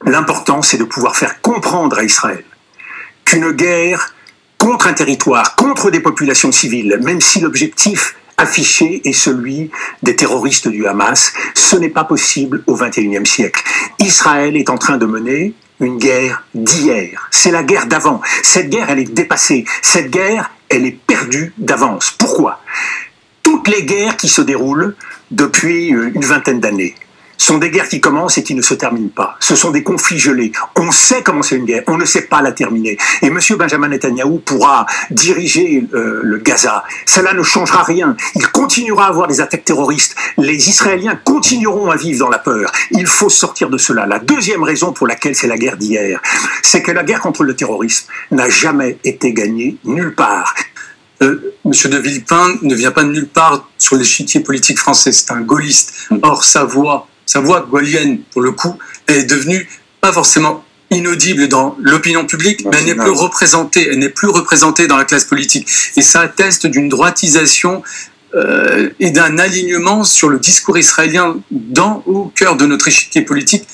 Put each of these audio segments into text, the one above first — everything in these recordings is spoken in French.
L'important, c'est de pouvoir faire comprendre à Israël qu'une guerre contre un territoire, contre des populations civiles, même si l'objectif affiché est celui des terroristes du Hamas, ce n'est pas possible au XXIe siècle. Israël est en train de mener une guerre d'hier. C'est la guerre d'avant. Cette guerre, elle est dépassée. Cette guerre, elle est perdue d'avance. Pourquoi? Toutes les guerres qui se déroulent depuis une vingtaine d'années sont des guerres qui commencent et qui ne se terminent pas. Ce sont des conflits gelés. On sait comment c'est une guerre, on ne sait pas la terminer. Et M. Benjamin Netanyahou pourra diriger le Gaza. Cela ne changera rien. Il continuera à avoir des attaques terroristes. Les Israéliens continueront à vivre dans la peur. Il faut sortir de cela. La deuxième raison pour laquelle c'est la guerre d'hier, c'est que la guerre contre le terrorisme n'a jamais été gagnée nulle part. Monsieur de Villepin ne vient pas de nulle part sur l'échiquier politique français. C'est un gaulliste. Or, sa voix gaullienne, pour le coup, est devenue pas forcément inaudible dans l'opinion publique, mais elle n'est plus représentée dans la classe politique. Et ça atteste d'une droitisation et d'un alignement sur le discours israélien au cœur de notre échiquier politique,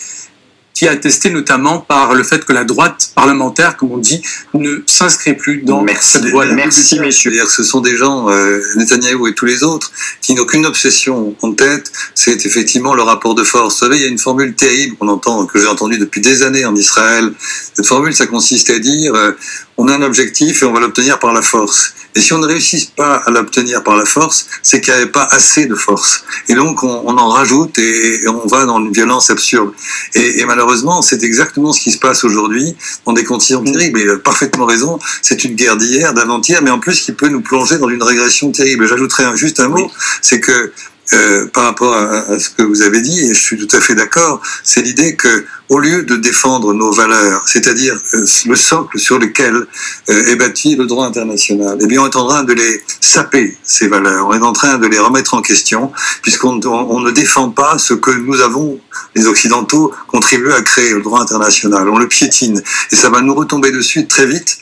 qui est attesté notamment par le fait que la droite parlementaire, comme on dit, ne s'inscrit plus dans cette voie-là. Merci, messieurs. C'est-à-dire que ce sont des gens, Netanyahou et tous les autres, qui n'ont qu'une obsession en tête, c'est effectivement le rapport de force. Vous savez, il y a une formule terrible que j'ai entendue depuis des années en Israël. Cette formule, ça consiste à dire, on a un objectif et on va l'obtenir par la force. Et si on ne réussit pas à l'obtenir par la force, c'est qu'il n'y avait pas assez de force. Et donc, on en rajoute et on va dans une violence absurde. Et malheureusement, c'est exactement ce qui se passe aujourd'hui dans des conditions terribles. Et il a parfaitement raison, c'est une guerre d'hier, d'avant-hier, mais en plus qui peut nous plonger dans une régression terrible. J'ajouterai juste un mot, c'est que par rapport à ce que vous avez dit, et je suis tout à fait d'accord, c'est l'idée que, au lieu de défendre nos valeurs, c'est-à-dire le socle sur lequel est bâti le droit international, eh bien on est en train de les saper, ces valeurs, on est en train de les remettre en question, puisqu'on ne défend pas ce que nous avons, les Occidentaux, contribué à créer, le droit international, on le piétine, et ça va nous retomber dessus très vite,